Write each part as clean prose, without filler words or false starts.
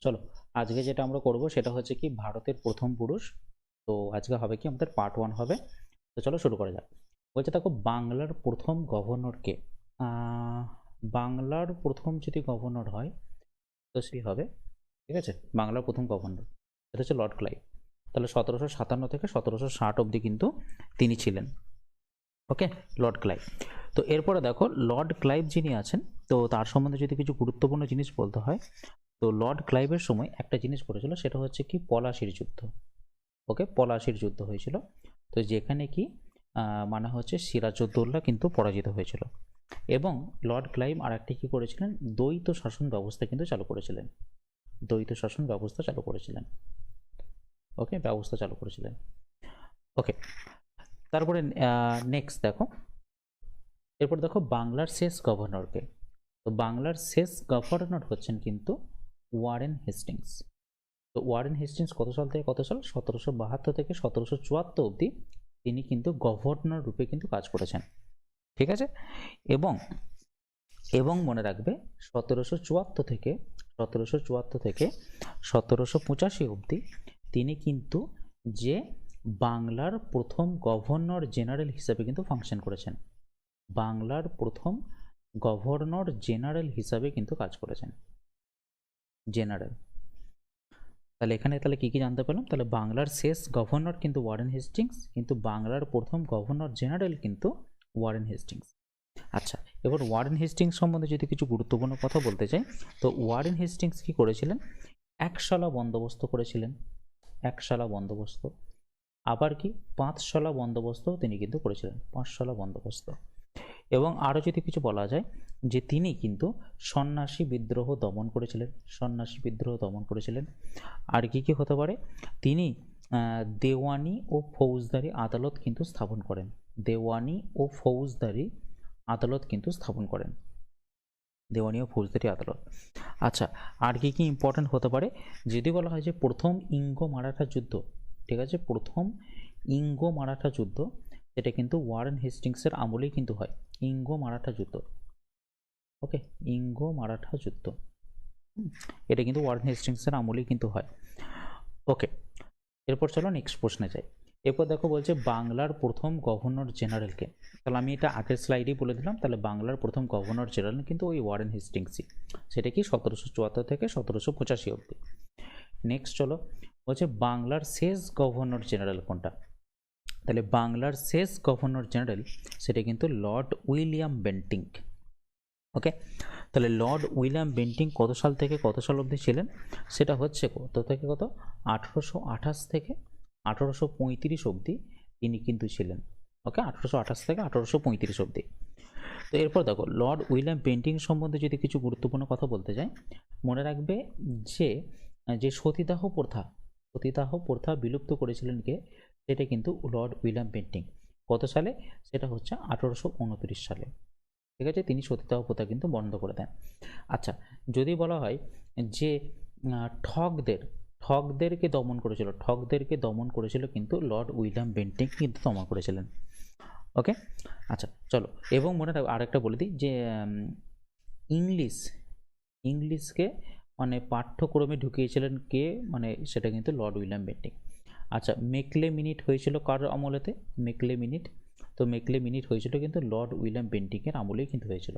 চলো, আজকে যেটা আমরা করব সেটা হচ্ছে কি ভারতের প্রথম পুরুষ। তো আজকে হবে কি আমাদের পার্ট 1 হবে। তো চলো শুরু করা যাক। বলছে দেখো, বাংলার প্রথম গভর্নর কে? আহ, বাংলার প্রথম যদি গভর্নর হয় তো সেই হবে, ঠিক আছে, বাংলার প্রথম গভর্নর এটা হচ্ছে লর্ড ক্লাইভ। তাহলে 1757 থেকে 1760 অবধি কিন্তু তিনি ছিলেন। ওকে, লর্ড ক্লাইভ। তো এরপরে দেখো, লর্ড ক্লাইভ যিনি আছেন, তো তার সম্বন্ধে যদি কিছু গুরুত্বপূর্ণ জিনিস বলতে হয়, তো লর্ড ক্লাইভের সময় একটা জিনিস করেছিল, সেটা হচ্ছে কি পলাশির যুদ্ধ। ওকে, পলাশির যুদ্ধ হয়েছিল। তো যেখানে কি মানে হচ্ছে সিরাজউদ্দৌলা কিন্তু পরাজিত হয়েছিল। এবং লর্ড ক্লাইভ আর একটি কি করেছিলেন, দ্বৈত শাসন ব্যবস্থা কিন্তু চালু করেছিলেন। দ্বৈত শাসন ব্যবস্থা চালু করেছিলেন। ওকে, ব্যবস্থা চালু করেছিলেন। ওকে, তারপরে নেক্সট দেখো, এরপর দেখো বাংলার শেষ গভর্নরকে। তো বাংলার শেষ গভর্নর হচ্ছেন কিন্তু ওয়ারেন হেস্টিংস। তো ওয়ারেন হেস্টিংস কত সাল থেকে কত সাল, 1772 থেকে 1774 অবধি তিনি কিন্তু গভর্নর রূপে কিন্তু কাজ করেছেন। ঠিক আছে, এবং এবং মনে রাখবে 1774 থেকে 1785 অবধি তিনি কিন্তু যে বাংলার প্রথম গভর্নর জেনারেল হিসাবে কিন্তু ফাংশন করেছেন। বাংলার প্রথম গভর্নর জেনারেল হিসাবে কিন্তু কাজ করেছেন, জেনারেল। তাহলে এখানে তাহলে কি কি জানতে পেলাম, তাহলে বাংলার শেষ গভর্নর কিন্তু ওয়ারেন হেস্টিংস, কিন্তু বাংলার প্রথম গভর্নর জেনারেল কিন্তু ওয়ারেন হেস্টিংস। আচ্ছা, এবার ওয়ারেন হেস্টিংস সম্বন্ধে যদি কিছু গুরুত্বপূর্ণ কথা বলতে চাই, তো ওয়ারেন হেস্টিংস কি করেছিলেন, একশালা বন্দোবস্ত করেছিলেন। একশালা বন্দোবস্ত, আবার কি পাঁচশালা বন্দোবস্ত তিনি কিন্তু করেছিলেন, পাঁচশালা বন্দোবস্ত। এবং আরও যদি কিছু বলা যায়, যে তিনি কিন্তু সন্ন্যাসী বিদ্রোহ দমন করেছিলেন, সন্ন্যাসী বিদ্রোহ দমন করেছিলেন। আর কি কি হতে পারে, তিনি দেওয়ানি ও ফৌজদারি আদালত কিন্তু স্থাপন করেন। দেওয়ানি ও ফৌজদারি আদালত কিন্তু স্থাপন করেন, দেওয়ানি ও ফৌজদারি আদালত। আচ্ছা, আর কি কি ইম্পর্টেন্ট হতে পারে, যদি বলা হয় যে প্রথম ইঙ্গো মারাঠা যুদ্ধ, ঠিক আছে, প্রথম ইঙ্গো মারাঠা যুদ্ধ, এটা কিন্তু ওয়ারেন হেস্টিংসের আমলেই কিন্তু হয়, ইঙ্গো মারাঠা যুদ্ধ। ওকে, ইঙ্গো মারাঠা যুদ্ধ, এটা কিন্তু ওয়ারেন হেস্টিংসের আমলেই কিন্তু হয়। ওকে, এরপর চলো নেক্সট প্রশ্নে যাই। এরপর দেখো বলছে বাংলার প্রথম গভর্নর জেনারেলকে। তাহলে আমি এটা আগের স্লাইডেই বলে দিলাম, তাহলে বাংলার প্রথম গভর্নর জেনারেল কিন্তু ওই ওয়ারেন হেস্টিংসই, সেটা কি 1774 থেকে 1785 অবধি। নেক্সট চলো, বলছে বাংলার শেষ গভর্নর জেনারেল কোনটা। তাহলে বাংলার শেষ গভর্নর জেনারেল সেটা কিন্তু লর্ড উইলিয়াম বেন্টিং। ওকে, তাহলে লর্ড উইলিয়াম বেন্টিং কত সাল থেকে কত সাল অবধি ছিলেন, সেটা হচ্ছে কত থেকে কত, 1828 থেকে 1835 অবধি তিনি কিন্তু ছিলেন। ওকে, 1828 থেকে 1835 অবধি। তো এরপর দেখো, লর্ড উইলিয়াম বেন্টিং সম্বন্ধে যদি কিছু গুরুত্বপূর্ণ কথা বলতে চাই, মনে রাখবে যে যে সতীদাহ প্রথা, সতীদাহ প্রথা বিলুপ্ত করেছিলেন কে, সেটা কিন্তু লর্ড উইলিয়াম বেন্টিং। কত সালে, সেটা হচ্ছে 1829 সালে। ঠিক আছে, তিনি সতীদাহ প্রথা কিন্তু বন্ধ করে দেন। আচ্ছা, যদি বলা হয় যে ঠগদের, ঠগদেরকে দমন করেছিল, ঠগদেরকে দমন করেছিল কিন্তু লর্ড উইলিয়াম বেন্টিং কিন্তু দমন করেছিলেন। ওকে, আচ্ছা চলো, এবং মনে রাখো আরেকটা বলে দিই যে ইংলিশ, ইংলিশকে মানে পাঠ্যক্রমে ঢুকিয়েছিলেন কে, মানে সেটা কিন্তু লর্ড উইলিয়াম বেন্টিং। আচ্ছা, মেকলে মিনিট হয়েছিল কার আমলেতে, মেকলে মিনিট, তো মেকলে মিনিট হয়েছিল কিন্তু লর্ড উইলিয়াম বেন্টিংয়ের আমলেই কিন্তু হয়েছিল।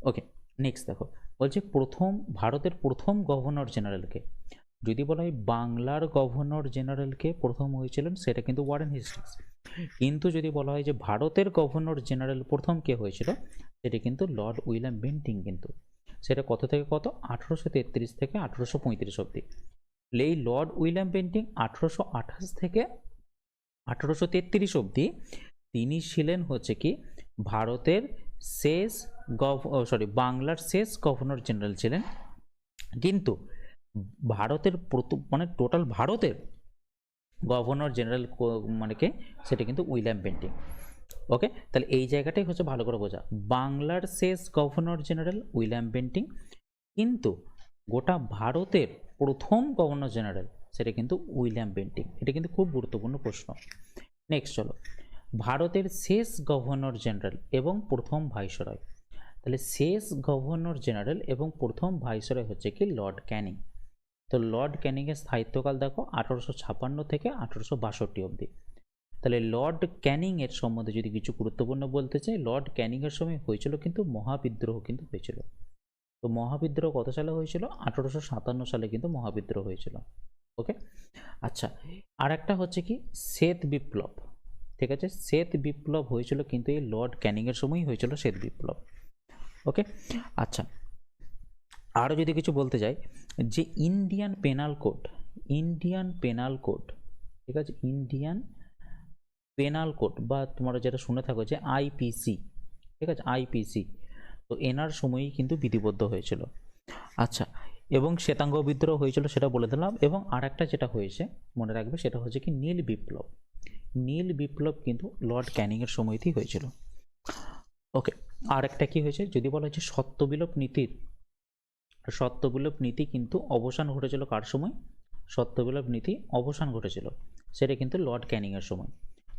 ওকে, নেক্সট দেখো, বলছে প্রথম ভারতের প্রথম গভর্নর জেনারেলকে। যদি বলা হয় বাংলার গভর্নর জেনারেলকে প্রথম হয়েছিলেন, সেটা কিন্তু ওয়ারেন হেস্টিংস। কিন্তু যদি বলা হয় যে ভারতের গভর্নর জেনারেল প্রথম কে হয়েছিল, সেটা কিন্তু লর্ড উইলিয়াম বেন্টিং কিন্তু। সেটা কত থেকে কত, 1833 থেকে 1835 অবধি। এই লর্ড উইলিয়াম বেন্টিং 1828 থেকে 1833 অবধি তিনি ছিলেন হচ্ছে কি ভারতের শেষ বাংলার শেষ গভর্নর জেনারেল ছিলেন। কিন্তু ভারতের মানে টোটাল ভারতের গভর্নর জেনারেল মানে কে, সেটা কিন্তু উইলিয়াম বেন্টিং। ওকে, তাহলে এই জায়গাটাই হচ্ছে ভালো করে বোঝা, বাংলার শেষ গভর্নর জেনারেল উইলিয়াম বেন্টিং, কিন্তু গোটা ভারতের প্রথম গভর্নর জেনারেল সেটা কিন্তু উইলিয়াম বেন্টিং। এটা কিন্তু খুব গুরুত্বপূর্ণ প্রশ্ন। নেক্সট চলো, ভারতের শেষ গভর্নর জেনারেল এবং প্রথম ভাইসরয়। তাহলে শেষ গভর্নর জেনারেল এবং প্রথম ভাইসরয় হচ্ছে কি লর্ড ক্যানিং। তো লর্ড ক্যানিংয়ের স্থায়িত্বকাল দেখো 1856 থেকে 1862 অবধি। তাহলে লর্ড ক্যানিংয়ের সম্বন্ধে যদি কিছু গুরুত্বপূর্ণ বলতে চাই, লর্ড ক্যানিংয়ের সময় হয়েছিল কিন্তু মহাবিদ্রোহ কিন্তু হয়েছিল। তো মহাবিদ্রোহ কত সালে হয়েছিল? 1857 সালে কিন্তু মহাবিদ্রোহ হয়েছিল। ওকে, আচ্ছা, আর একটা হচ্ছে কি শ্বেত বিপ্লব। ঠিক আছে, শ্বেত বিপ্লব হয়েছিল কিন্তু এই লর্ড ক্যানিংয়ের সময়ই হয়েছিল শ্বেত বিপ্লব। ওকে, আচ্ছা, আরও যদি কিছু বলতে যাই, যে Indian penal code, Indian penal code, ঠিক আছে, ইন্ডিয়ান পেনাল কোড বা তোমরা যেটা শুনে থাকো যে আইপিসি, ঠিক আছে, আইপিসি, তো এনার সময়ই কিন্তু বিধিবদ্ধ হয়েছিল। আচ্ছা, এবং শ্বেতাঙ্গ বিদ্রোহ হয়েছিল সেটা বলে দিলাম। এবং আর একটা যেটা হয়েছে মনে রাখবে সেটা হচ্ছে কি নীল বিপ্লব। নীল বিপ্লব কিন্তু লর্ড ক্যানিংয়ের সময়তেই হয়েছিল। ওকে, আর একটা কি হয়েছে যদি বলা হচ্ছে সত্যবিলোপ নীতির, সত্যবিলোপ নীতি কিন্তু অবসান ঘটেছিল কার সময়? সত্যবিলোপ নীতি অবসান ঘটেছিল সেটা কিন্তু লর্ড ক্যানিংয়ের সময়।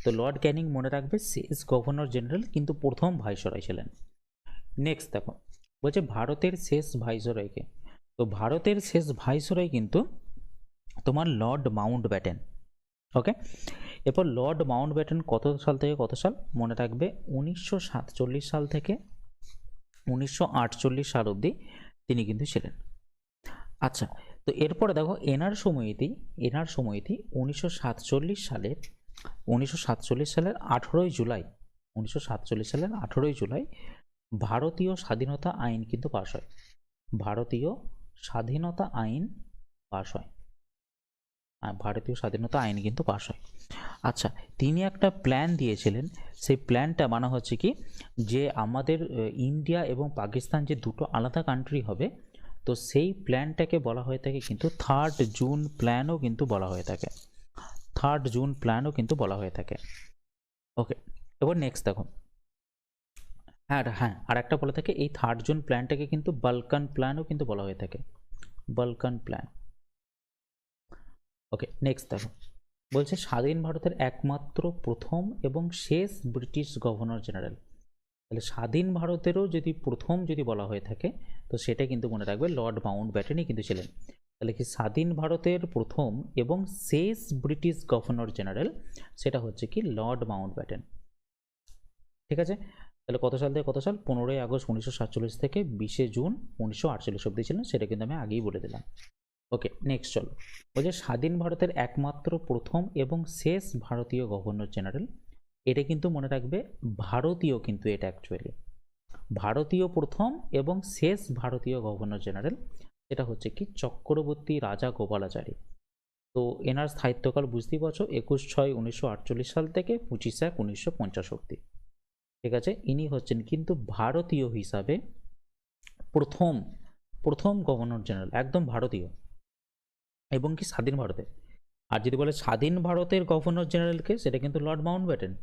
তো লর্ড ক্যানিং মনে রাখবে শেষ গভর্নর জেনারেল কিন্তু প্রথম ভাইসরয় ছিলেন। নেক্সট দেখো বলছে ভারতের শেষ ভাইসরয়কে, তো ভারতের শেষ ভাইসরয় কিন্তু তোমার লর্ড মাউন্ট ব্যাটেন। ওকে, এরপর লর্ড মাউন্ট ব্যাটেন কত সাল থেকে কত সাল? মনে রাখবে 1947 সাল থেকে 1948 সাল অবধি তিনি কিন্তু ছিলেন। আচ্ছা, তো এরপরে দেখো এনার সময়তেই 1947 সালের 18ই জুলাই, 1947 সালের 18ই জুলাই ভারতীয় স্বাধীনতা আইন কিন্তু পাশ হয়। ভারতীয় স্বাধীনতা আইন পাশ হয়, ভারতীয় স্বাধীনতা আইন কিন্তু পাশ হয়। আচ্ছা, তিনি একটা প্ল্যান দিয়েছিলেন, সেই প্ল্যানটা মানে হচ্ছে কি যে আমাদের ইন্ডিয়া এবং পাকিস্তান যে দুটো আলাদা কান্ট্রি হবে, তো সেই প্ল্যানটাকে বলা হয়ে থাকে কিন্তু 3 জুন প্ল্যানও কিন্তু বলা হয়ে থাকে, 3 জুন প্ল্যানও কিন্তু বলা হয়ে থাকে। ওকে, এবার নেক্সট দেখো, হ্যাঁ আর একটা বলে থাকে এই 3 জুন প্ল্যানটাকে কিন্তু বালকান প্ল্যানও কিন্তু বলা হয়ে থাকে, বালকান প্ল্যান। ওকে, নেক্সট দেখো বলছে স্বাধীন ভারতের একমাত্র প্রথম এবং শেষ ব্রিটিশ গভর্নর জেনারেল। তাহলে স্বাধীন ভারতেরও যদি প্রথম যদি বলা হয়ে থাকে তো সেটা কিন্তু মনে রাখবে লর্ড মাউন্ট ব্যাটেনই কিন্তু ছিলেন। তাহলে কি স্বাধীন ভারতের প্রথম এবং শেষ ব্রিটিশ গভর্নর জেনারেল সেটা হচ্ছে কি লর্ড মাউন্ট ব্যাটেন। ঠিক আছে, তাহলে কত সাল থেকে কত সাল? 15ই আগস্ট 1947 থেকে 20শে জুন 1948 অবধি ছিলেন, সেটা কিন্তু আমি আগেই বলে দিলাম। ওকে, নেক্সট চলো বলছে স্বাধীন ভারতের একমাত্র প্রথম এবং শেষ ভারতীয় গভর্নর জেনারেল, এটা কিন্তু মনে রাখবে ভারতীয়, কিন্তু এটা অ্যাকচুয়ালি ভারতীয় প্রথম এবং শেষ ভারতীয় গভর্নর জেনারেল এটা হচ্ছে কি চক্রবর্তী রাজা গোপালাচারী। তো এনার স্থায়িত্বকাল বুঝতেই পারছো 21/6/1948 সাল থেকে 25/1/1950 অবধি। ঠিক আছে, ইনি হচ্ছেন কিন্তু ভারতীয় হিসাবে প্রথম প্রথম গভর্নর জেনারেল, একদম ভারতীয় এবং কি স্বাধীন ভারতের। আর যদি বলে স্বাধীন ভারতের গভর্নর জেনারেলকে সেটা কিন্তু লর্ড মাউন্ট ব্যাটেন,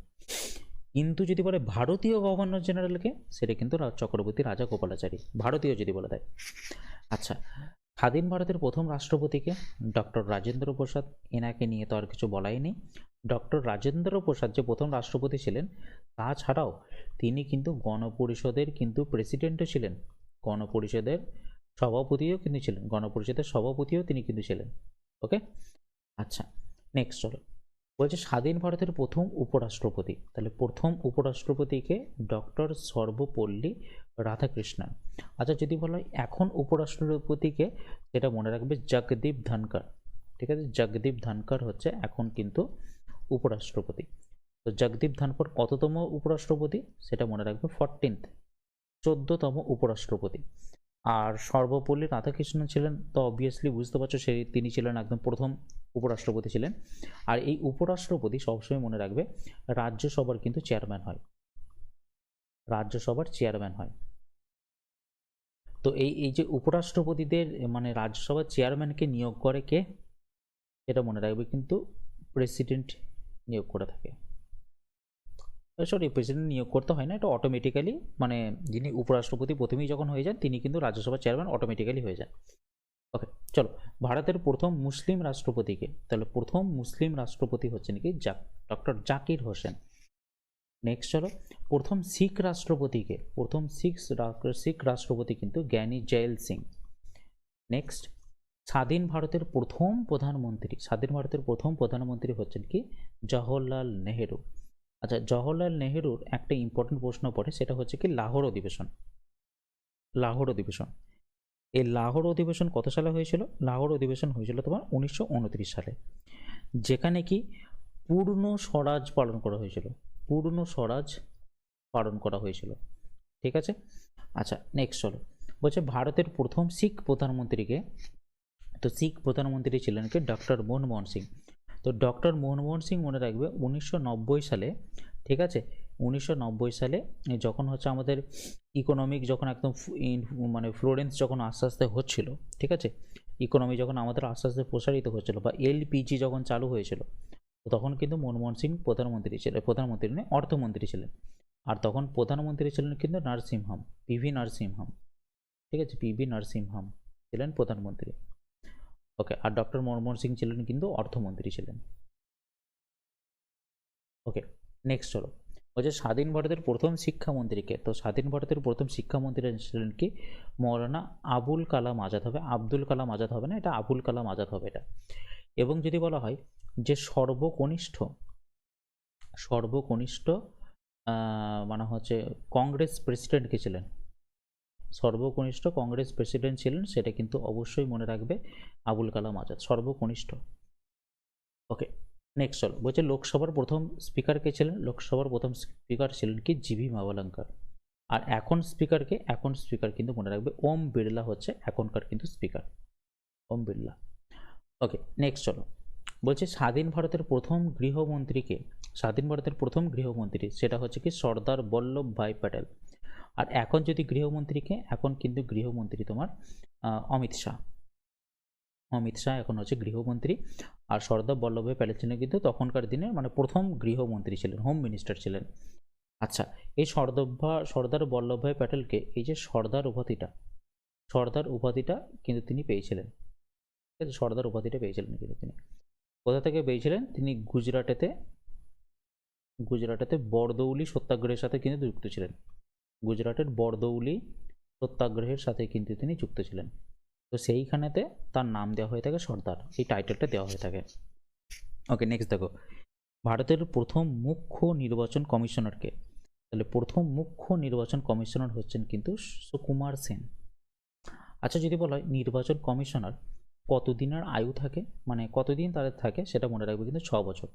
কিন্তু যদি বলে ভারতীয় গভর্নর জেনারেলকে সেটা কিন্তু চক্রবর্তী রাজা গোপালাচারী, ভারতীয় যদি বলে দেয়। আচ্ছা, স্বাধীন ভারতের প্রথম রাষ্ট্রপতিকে ডক্টর রাজেন্দ্র প্রসাদ, এনাকে নিয়ে তো আর কিছু বলাই নেই। ডক্টর রাজেন্দ্র প্রসাদ যে প্রথম রাষ্ট্রপতি ছিলেন, তাছাড়াও তিনি কিন্তু গণপরিষদের কিন্তু প্রেসিডেন্টও ছিলেন, গণপরিষদের সভাপতিও কিন্তু ছিলেন, গণপরিষদের সভাপতিও তিনি কিন্তু ছিলেন। ওকে, আচ্ছা, নেক্সট চলো বলছে স্বাধীন ভারতের প্রথম উপরাষ্ট্রপতি, তাহলে প্রথম উপরাষ্ট্রপতিকে ডক্টর সর্বপল্লী রাধাকৃষ্ণন। আচ্ছা, যদি বলা হয় এখন উপরাষ্ট্রপতিকে সেটা মনে রাখবে জগদীপ ধনকর। ঠিক আছে, জগদীপ ধনকর হচ্ছে এখন কিন্তু উপরাষ্ট্রপতি। তো জগদীপ ধনকর কততম উপরাষ্ট্রপতি সেটা মনে রাখবে 14তম উপরাষ্ট্রপতি। আর সর্বপল্লী রাধাকৃষ্ণন ছিলেন, তো অবভিয়াসলি বুঝতে পারছো তিনি ছিলেন একদম প্রথম উপরাষ্ট্রপতি ছিলেন। আর এই উপরাষ্ট্রপতি সবসময় মনে রাখবে রাজ্যসভার কিন্তু চেয়ারম্যান হয়, রাজ্যসভার চেয়ারম্যান হয়। তো এই যে উপরাষ্ট্রপতিদের মানে রাজ্যসভার চেয়ারম্যানকে নিয়োগ করে কে, এটা মনে রাখবে কিন্তু প্রেসিডেন্ট নিয়োগ করে থাকে। সরি, প্রেসিডেন্ট নিয়োগ করতে হয় না, এটা অটোমেটিক্যালি মানে যিনি উপরাষ্ট্রপতি প্রথমেই যখন হয়ে যান তিনি কিন্তু রাজ্যসভার চেয়ারম্যান অটোমেটিক্যালি হয়ে যান। ওকে, চলো ভারতের প্রথম মুসলিম রাষ্ট্রপতিকে, তাহলে প্রথম মুসলিম রাষ্ট্রপতি হচ্ছেন কি ডক্টর জাকির হোসেন। নেক্সট চলো প্রথম শিখ রাষ্ট্রপতিকে, প্রথম শিখ রাষ্ট্রপতি কিন্তু জ্ঞানী জৈল সিং। নেক্সট স্বাধীন ভারতের প্রথম প্রধানমন্ত্রী হচ্ছেন কি জওহরলাল নেহেরু। আচ্ছা, জওহরলাল নেহেরুর একটা ইম্পর্টেন্ট প্রশ্ন পড়ে, সেটা হচ্ছে কি লাহোর অধিবেশন। এই লাহোর অধিবেশন কত সালে হয়েছিল? লাহোর অধিবেশন হয়েছিল তোমার 1929 সালে, যেখানে কি পূর্ণ স্বরাজ পালন করা হয়েছিল। ঠিক আছে। আচ্ছা, নেক্সট চলো, বলছে ভারতের প্রথম শিখ প্রধানমন্ত্রীকে, তো শিখ প্রধানমন্ত্রী ছিলেন কি ডক্টর মনমোহন সিং। তো ডক্টর মনমোহন সিং মনে রাখবে 1990 সালে, ঠিক আছে, 1990 সালে যখন হচ্ছে আমাদের ইকোনমিক যখন একদম মানে ফ্লোরেন্স যখন আস্তে আস্তে হচ্ছিল, ঠিক আছে, ইকোনমি যখন আমাদের আস্তে আস্তে প্রসারিত হচ্ছিল বা এলপিজি যখন চালু হয়েছিল, তো তখন কিন্তু মনমোহন সিং অর্থমন্ত্রী ছিলেন। আর তখন প্রধানমন্ত্রী ছিলেন কিন্তু পিভি নারসিমহাম, ঠিক আছে, পিভি নারসিমহাম ছিলেন প্রধানমন্ত্রী। ওকে, আর ডক্টর মনমোহন সিং ছিলেন কিন্তু অর্থমন্ত্রী ছিলেন। ওকে, নেক্সট চলো, বলছে স্বাধীন ভারতের প্রথম শিক্ষামন্ত্রীকে, তো স্বাধীন ভারতের প্রথম শিক্ষামন্ত্রী ছিলেন কি মৌলানা আবুল কালাম আজাদ হবে, আব্দুল কালাম আজাদ হবে না, এটা আবুল কালাম আজাদ হবে এটা। এবং যদি বলা হয় যে সর্বকনিষ্ঠ মানে হচ্ছে কংগ্রেস প্রেসিডেন্ট কে ছিলেন, সর্বকনিষ্ঠ কংগ্রেস প্রেসিডেন্ট ছিলেন, সেটা কিন্তু অবশ্যই মনে রাখবে আবুল কালাম আজাদ, সর্বকনিষ্ঠ। ওকে, নেক্সট চল, বলছে লোকসভার প্রথম স্পিকার কে ছিলেন? লোকসভার প্রথম স্পিকার ছিলেন কি জিভি মাভালাঙ্কার। আর এখন স্পিকার কিন্তু মনে রাখবে ওম বিড়লা হচ্ছে এখনকার কিন্তু স্পিকার, ওম বিড়লা। ওকে, নেক্সট চলো, বলছে স্বাধীন ভারতের প্রথম গৃহমন্ত্রী সেটা হচ্ছে কি সর্দার বল্লভভাই প্যাটেল। আর এখন যদি গৃহমন্ত্রীকে, এখন কিন্তু গৃহমন্ত্রী তোমার অমিত শাহ এখন হচ্ছে গৃহমন্ত্রী। আর সর্দার বল্লভভাই প্যাটেল ছিলেন কিন্তু তখনকার দিনে মানে প্রথম গৃহমন্ত্রী ছিলেন, হোম মিনিস্টার ছিলেন। আচ্ছা, এই সর্দার বল্লভভাই প্যাটেলকে এই যে সর্দার উপাধিটা কিন্তু তিনি পেয়েছিলেন, ঠিক আছে, সর্দার উপাধিটা পেয়েছিলেন কিন্তু তিনি কোথা থেকে পেয়েছিলেন? তিনি গুজরাটেতে বরদৌলি সত্যাগ্রহের সাথে কিন্তু যুক্ত ছিলেন, গুজরাটের বরদৌলি সত্যাগ্রহের সাথে কিন্তু তিনি যুক্ত ছিলেন। তো সেইখানেতে তার নাম দেওয়া হয়ে থাকে সর্দার, এই টাইটেলটা দেওয়া হয়ে থাকে। ওকে, নেক্সট দেখো, ভারতের প্রথম মুখ্য নির্বাচন কমিশনারকে, তাহলে প্রথম মুখ্য নির্বাচন কমিশনার হচ্ছেন কিন্তু সুকুমার সেন। আচ্ছা, যদি বলা হয় নির্বাচন কমিশনার কতদিনের আয়ু থাকে, মানে কতদিন তাদের থাকে, সেটা মনে রাখবে কিন্তু 6 বছর,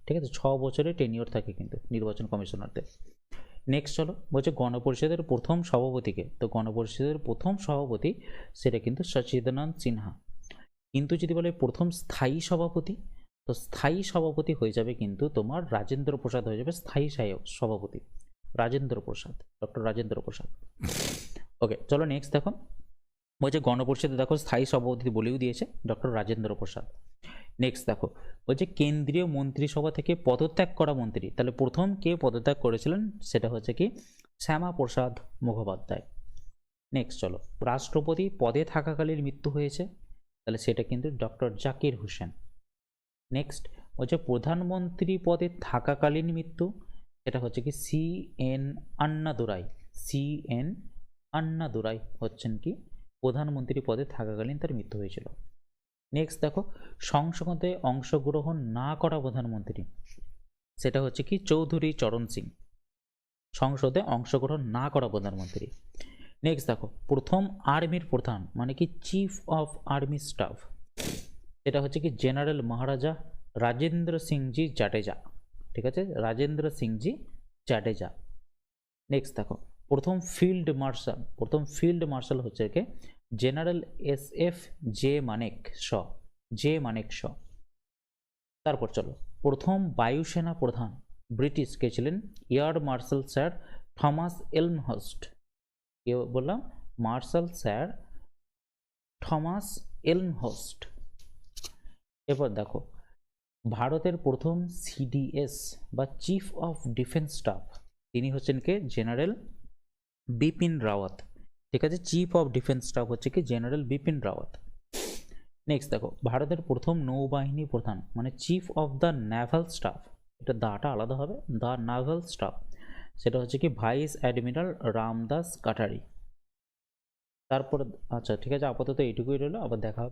ঠিক আছে, 6 বছরের টেনিওর থাকে কিন্তু নির্বাচন কমিশনারদের। নেক্সট চলো, বলছে গণপরিষদের প্রথম সভাপতিকে, তো গণপরিষদের প্রথম সভাপতি সেটা কিন্তু সচিদানন্দ সিনহা। কিন্তু যদি বলে প্রথম স্থায়ী সভাপতি, তো স্থায়ী সভাপতি হয়ে যাবে কিন্তু তোমার রাজেন্দ্র প্রসাদ হয়ে যাবে স্থায়ী সভাপতি, ডক্টর রাজেন্দ্র প্রসাদ। ওকে, চলো নেক্সট দেখো, বলছে গণপরিষদে দেখো স্থায়ী সভাপতি বলেও দিয়েছে ডক্টর রাজেন্দ্র প্রসাদ। নেক্সট দেখো, বলছে কেন্দ্রীয় মন্ত্রিসভা থেকে পদত্যাগ করা মন্ত্রী, তাহলে প্রথম কে পদত্যাগ করেছিলেন সেটা হচ্ছে কি শ্যামাপ্রসাদ মুখোপাধ্যায়। নেক্সট চলো, রাষ্ট্রপতি পদে থাকাকালীন মৃত্যু হয়েছে, তাহলে সেটা কিন্তু ডক্টর জাকির হোসেন। নেক্সট বলছে প্রধানমন্ত্রী পদে থাকাকালীন মৃত্যু, এটা হচ্ছে কি CN আন্নাদুরাই হচ্ছেন কি প্রধানমন্ত্রী পদে থাকাকালীন তার মৃত্যু হয়েছিল। নেক্সট দেখো, সংসদে অংশগ্রহণ না করা প্রধানমন্ত্রী, সেটা হচ্ছে কি চৌধুরী চরণ সিং, সংসদে অংশগ্রহণ না করা প্রধানমন্ত্রী। নেক্সট দেখো, প্রথম আর্মির প্রধান মানে কি চিফ অফ আর্মি স্টাফ, এটা হচ্ছে কি জেনারেল মহারাজা রাজেন্দ্র সিংজি জাডেজা, ঠিক আছে, রাজেন্দ্র সিংজি জাডেজা। নেক্সট দেখো, প্রথম ফিল্ড মার্শাল হচ্ছে কি general SF J Manekshaw. তারপর চলো, প্রথম বায়ুসেনা প্রধান ব্রিটিশ কে ছিলেন? Air marshal sir Thomas Elmhirst, কে বললাম? Marshal sir Thomas Elmhirst. এরপর দেখো, ভারতের প্রথম CDS বা চিফ অফ ডিফেন্স স্টাফ তিনি হচ্ছেন কে? জেনারেল বিপিন রাওয়াত, ঠিক আছে, চিফ অফ ডিফেন্স স্টাফ হচ্ছে কি জেনারেল বিপিন রাওয়াত। নেক্সট দেখো, ভারতের প্রথম নৌবাহিনী প্রধান মানে chief of the Naval staff, এটা দাটা আলাদা হবে, দ্য নেভাল স্টাফ, সেটা হচ্ছে কি ভাইস অ্যাডমিরাল রামদাস কাটারি। তারপর আচ্ছা ঠিক আছে, আপাতত এইটুকুই রইলো, আবার দেখা হবে।